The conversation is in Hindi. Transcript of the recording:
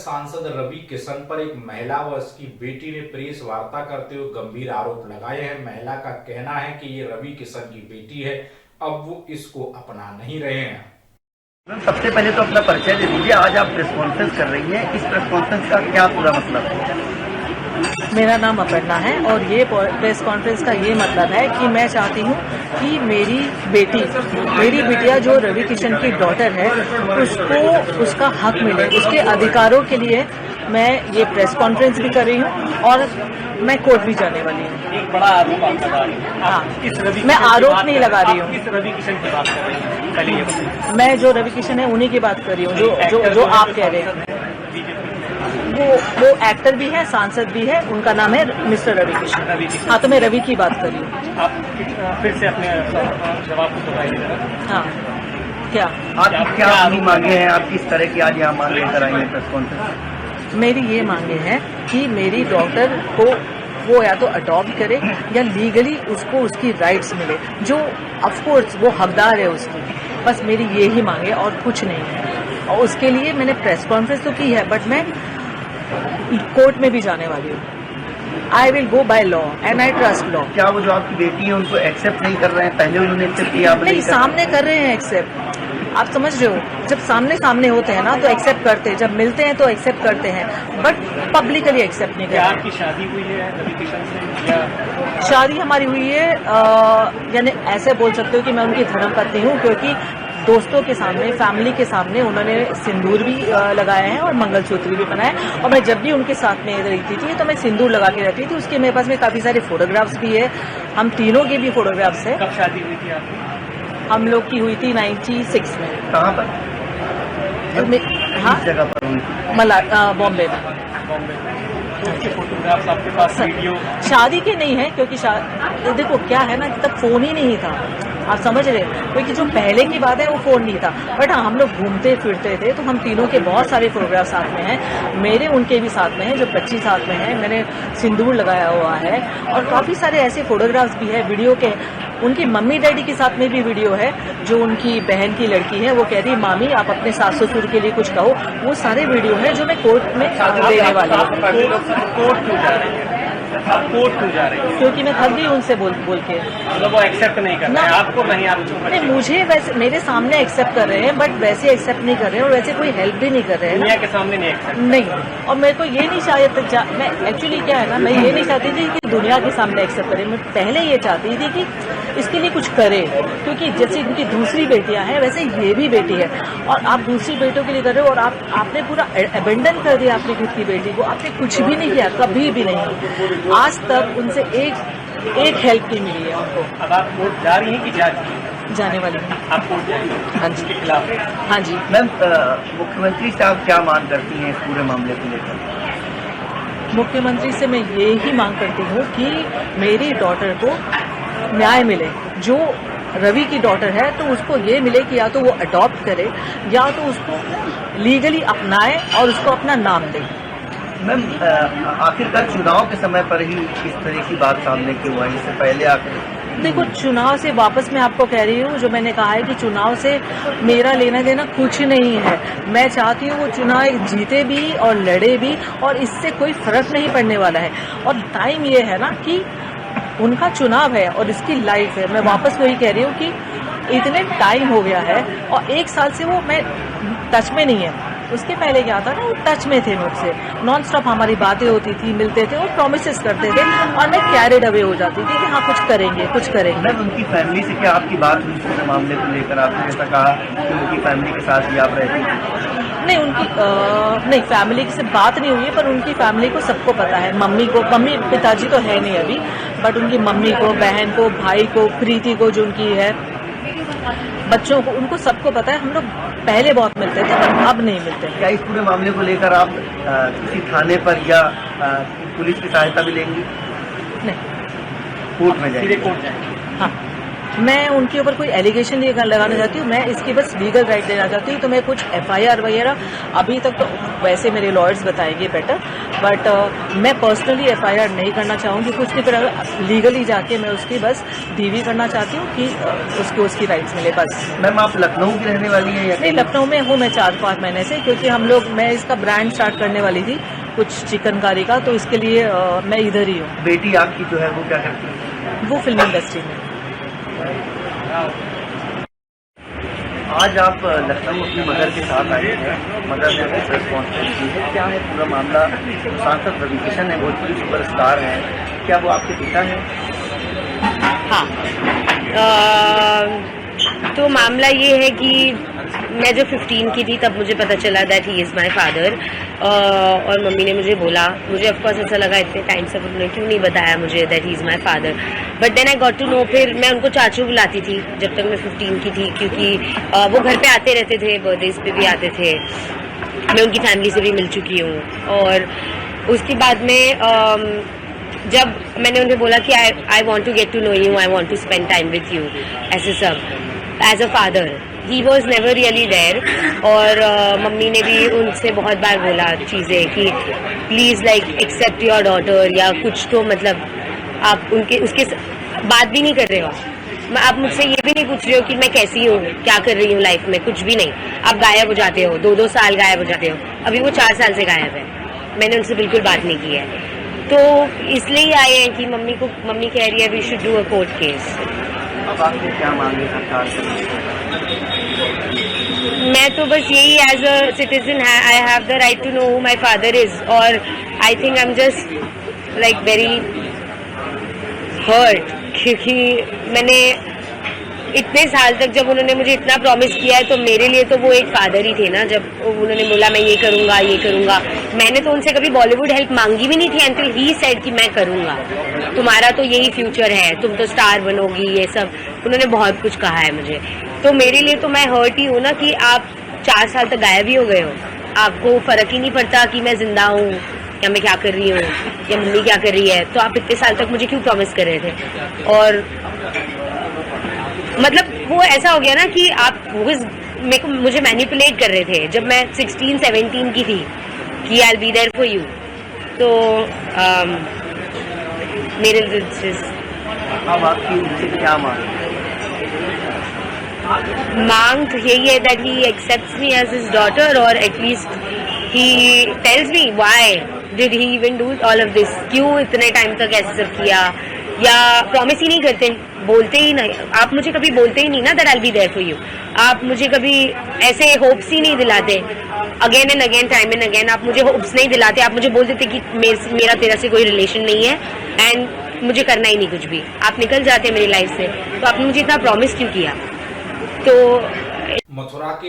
सांसद रवि किशन पर एक महिला व उसकी बेटी ने प्रेस वार्ता करते हुए गंभीर आरोप लगाए हैं। महिला का कहना है कि ये रवि किशन की बेटी है, अब वो इसको अपना नहीं रहे हैं। सबसे पहले तो अपना परिचय दे दीजिए। आज आप प्रेस कॉन्फ्रेंस कर रही हैं, इस प्रेस कॉन्फ्रेंस का क्या पूरा मतलब है? मेरा नाम अपर्णा है और ये प्रेस कॉन्फ्रेंस का ये मतलब है कि मैं चाहती हूँ कि मेरी बिटिया जो रवि किशन की डॉटर है उसको उसका हक मिले, उसके अधिकारों के लिए मैं ये प्रेस कॉन्फ्रेंस भी कर रही हूँ और मैं कोर्ट भी जाने वाली हूँ। एक बड़ा आरोप आप लगा रही हैं। हाँ, मैं आरोप नहीं लगा रही हूँ। किस रवि किशन की बात कर रही हैं? पहले ये बताइए। मैं जो रवि किशन है उन्हीं की बात कर रही हूँ जो आप कह रहे हैं। वो एक्टर भी है, सांसद भी है, उनका नाम है मिस्टर रवि किशन। हाँ, तो मैं रवि की बात कर रही हूँ। आप फिर से अपने जवाब को दोहराइए। हाँ, क्या आप क्या अपनी मांगे हैं? आप किस तरह की आज यहाँ मांग लेकर आई हैं प्रेस कॉन्फ्रेंस? मेरी ये मांगे हैं कि मेरी डॉटर को वो या तो अडॉप्ट करे या लीगली उसको उसकी राइट्स मिले, जो ऑफकोर्स वो हकदार है उसकी। बस मेरी ये ही मांगे और कुछ नहीं है। और उसके लिए मैंने प्रेस कॉन्फ्रेंस तो की है, बट मैं कोर्ट में भी जाने वाली हूँ। I will go by law and I trust law. क्या वो जो आपकी बेटी है उनको एक्सेप्ट नहीं कर रहे हैं? पहले उन्होंने एक्सेप्ट किया, नहीं, सामने कर रहे हैं एक्सेप्ट। आप समझ रहे हो, जब सामने होते हैं ना तो एक्सेप्ट करते हैं, जब मिलते हैं तो एक्सेप्ट करते हैं, बट पब्लिकली एक्सेप्ट नहीं करते। आपकी शादी हुई है रवि किशन से या? शादी हमारी हुई है, यानी ऐसे बोल सकते हो कि मैं उनकी धर्मपत्नी हूँ, क्योंकि दोस्तों के सामने, फैमिली के सामने उन्होंने सिंदूर भी लगाया है और मंगलसूत्र भी पहना है। और मैं जब भी उनके साथ में रहती थी तो मैं सिंदूर लगा के रहती थी। उसके मेरे पास में काफी सारे फोटोग्राफ्स भी है, हम तीनों के भी फोटोग्राफ्स है। कब शादी हुई थी आपकी? हम लोग की हुई थी 96 में। कहाँ पर? हाँ, जगह पर? बॉम्बे में। फोटोग्राफ्स आपके पास? वीडियो शादी के नहीं है, क्योंकि देखो क्या है ना, तब फोन ही नहीं था, आप समझ रहे, क्योंकि जो पहले की बात है वो फोन नहीं था। बट हाँ, हम लोग घूमते फिरते थे, तो हम तीनों के बहुत सारे फोटोग्राफ साथ में हैं। मेरे उनके भी साथ में हैं, जो बच्ची साथ में है, मैंने सिंदूर लगाया हुआ है। और काफी सारे ऐसे फोटोग्राफ्स भी है वीडियो के। उनकी मम्मी डैडी के साथ में भी वीडियो है, जो उनकी बहन की लड़की है, वो कह रही मामी आप अपने सास ससुर के लिए कुछ कहो। वो सारे वीडियो है जो मैं कोर्ट में देने वाली हूँ। कोर्ट क्यों जा रही है? आप कोर्ट क्यों जा रही है? क्योंकि मैं थक गई उनसे बोल के। मतलब वो एक्सेप्ट नहीं कर रहे हैं आपको? नहीं, आप नहीं, मुझे वैसे मेरे सामने एक्सेप्ट कर रहे हैं, बट वैसे एक्सेप्ट नहीं कर रहे हैं और वैसे कोई हेल्प भी नहीं कर रहे हैं। दुनिया के सामने नहीं एक्सेप्ट नहीं। और मेरे को ये नहीं चाहिए, मैं एक्चुअली क्या है ना, मैं ये नहीं चाहती थी कि दुनिया के सामने एक्सेप्ट करे। मैं पहले ये चाहती थी कि इसके लिए कुछ करे, क्योंकि जैसे इनकी दूसरी बेटियां हैं वैसे ये भी बेटी है। और आप दूसरी बेटियों के लिए कर रहे हो और आपने पूरा अबेंडन कर दिया अपनी खुद की बेटी को। आपने कुछ भी नहीं किया, कभी भी नहीं। आज तक उनसे एक हेल्प नहीं मिली है उनको। अब आप कोर्ट जा रही हैं कि जा चुकी हैं? जाने वाली हूँ। आप कोर्ट जाएंगे? हाँ जी। के खिलाफ? हाँ जी। मैम, मुख्यमंत्री साहब क्या मांग करती हैं इस पूरे मामले को लेकर? मुख्यमंत्री से मैं ये ही मांग करती हूँ कि मेरी डॉटर को न्याय मिले। जो रवि की डॉटर है तो उसको ये मिले कि या तो वो अडॉप्ट करे या तो उसको लीगली अपनाए और उसको अपना नाम दे। मैम, आखिरकार चुनाव के समय पर ही इस तरह की बात सामने क्यों आई? इससे पहले आकर देखो, चुनाव से वापस मैं आपको कह रही हूँ, जो मैंने कहा है कि चुनाव से मेरा लेना देना कुछ नहीं है। मैं चाहती हूँ वो चुनाव जीते भी और लड़े भी, और इससे कोई फर्क नहीं पड़ने वाला है। और टाइम ये है ना कि उनका चुनाव है और इसकी लाइफ है। मैं वापस वही कह रही हूँ कि इतने टाइम हो गया है और 1 साल से वो मैं टच में नहीं है। उसके पहले क्या था ना, वो टच में थे मुझसे, नॉन स्टॉप हमारी बातें होती थी, मिलते थे और प्रॉमिसेस करते थे, और मैं कैरिड अवे हो जाती थी कि हाँ कुछ करेंगे। मैम, उनकी फैमिली से क्या आपकी बात हुई इस मामले को लेकर? आपने जैसा कहा कि उनकी फैमिली के साथ भी आप रहती थी। नहीं, नहीं, फैमिली से बात नहीं हुई है, पर उनकी फैमिली को सबको पता है। मम्मी पिताजी तो है नहीं अभी, बट उनकी मम्मी को, बहन को, भाई को, प्रीति को जो उनकी है, बच्चों को, उनको सबको पता है। हम लोग पहले बहुत मिलते थे पर अब नहीं मिलते। क्या इस पूरे मामले को लेकर आप किसी थाने पर या पुलिस की सहायता भी लेंगी? नहीं, कोर्ट में जाएंगे? कोर्ट जाएंगे? हाँ, मैं उनके ऊपर कोई एलिगेशन नहीं लगाना चाहती हूँ, मैं इसकी बस लीगल राइट देना चाहती हूँ। तो मैं कुछ FIR वगैरह अभी तक तो वैसे मेरे लॉयर्स बताएंगे बेटर, बट मैं पर्सनली FIR नहीं करना चाहूँगी कुछ नहीं, पर लीगली जाके मैं उसकी बस DV करना चाहती हूँ कि उसको उसकी राइट्स मिले बस। मैम आप लखनऊ की रहने वाली है या नहीं, लखनऊ में हूँ मैं 4-5 महीने से, क्योंकि मैं इसका ब्रांड स्टार्ट करने वाली थी कुछ चिकनकारी का, तो इसके लिए मैं इधर ही हूँ। बेटी आपकी जो है वो क्या करती है? वो फिल्म इंडस्ट्री में। आज आप लखनऊ अपनी मदर के साथ आए हैं, मदर ने कुछ रिस्पॉन्सिबिलिटी की है, क्या है पूरा मामला? सांसद रवि किशन है, भोजपुरी सुपरस्टार हैं, क्या वो आपके पिता हैं? हाँ, तो मामला ये है कि मैं जब 15 की थी तब मुझे पता चला that he is my father, और मम्मी ने मुझे बोला, मुझे ऑफकोर्स ऐसा लगा इतने टाइम से उन्होंने क्यों नहीं बताया मुझे that he is my father, but then I got to know. फिर मैं उनको चाचू बुलाती थी जब तक मैं 15 की थी, क्योंकि वो घर पे आते रहते थे, बर्थडेज पे भी आते थे, मैं उनकी फैमिली से भी मिल चुकी हूँ। और उसके बाद में जब मैंने उन्हें बोला कि I want to get to know you, I want to spend time with you ऐसे सब as a father, he was never really there. और मम्मी ने भी उनसे बहुत बार बोला चीज़ें कि please like accept your daughter, या कुछ तो मतलब आप उसके बात भी नहीं कर रहे हो, आप मुझसे ये भी नहीं पूछ रहे हो कि मैं कैसी हूँ, क्या कर रही हूँ लाइफ में, कुछ भी नहीं। आप गायब हो जाते हो, 2-2 साल गायब हो जाते हो, अभी वो 4 साल से गायब है, मैंने उनसे बिल्कुल बात नहीं की है। तो इसलिए ही आए हैं कि मम्मी कह रही है we should do a court case. अब आपने क्या मांगे सरकार से? मैं तो बस यही as a citizen I have the right to know who my father is, और I think I am just like very hurt, क्योंकि मैंने इतने साल तक जब उन्होंने मुझे इतना प्रॉमिस किया है तो मेरे लिए तो वो एक फादर ही थे ना। जब उन्होंने बोला मैं ये करूँगा, मैंने तो उनसे कभी बॉलीवुड हेल्प मांगी भी नहीं थी अंटिल ही सेड कि मैं करूँगा, तुम्हारा तो यही फ्यूचर है, तुम तो स्टार बनोगी, ये सब उन्होंने बहुत कुछ कहा है मुझे। तो मेरे लिए तो मैं हर्ट ही हूँ ना कि आप 4 साल तक गायब ही हो गए हो, आपको फ़र्क ही नहीं पड़ता कि मैं जिंदा हूँ या मैं क्या कर रही हूँ या मम्मी क्या कर रही है। तो आप इतने साल तक मुझे क्यों प्रॉमिस कर रहे थे? और मतलब वो ऐसा हो गया ना कि आप मुझे मैनिपुलेट कर रहे थे जब मैं 16-17 की थी कि I will be there for you. तो मेरे अब आपकी उनसे क्या मांग तो यही है that he accepts me as his daughter, और at least he tells me why did he even do all of this, क्यों इतने टाइम तक ऐसे सब किया, या प्रॉमिस ही नहीं करते, बोलते ही नहीं। आप मुझे कभी बोलते ही नहीं ना that I will be there for you, आप मुझे कभी ऐसे होप्स ही नहीं दिलाते, again and again, time and again आप मुझे होप्स नहीं दिलाते, आप मुझे बोल देते कि मेरा तेरा से कोई रिलेशन नहीं है एंड मुझे करना ही नहीं कुछ भी, आप निकल जाते मेरी लाइफ से। तो आपने मुझे इतना प्रॉमिस क्यों किया? तो मथुरा के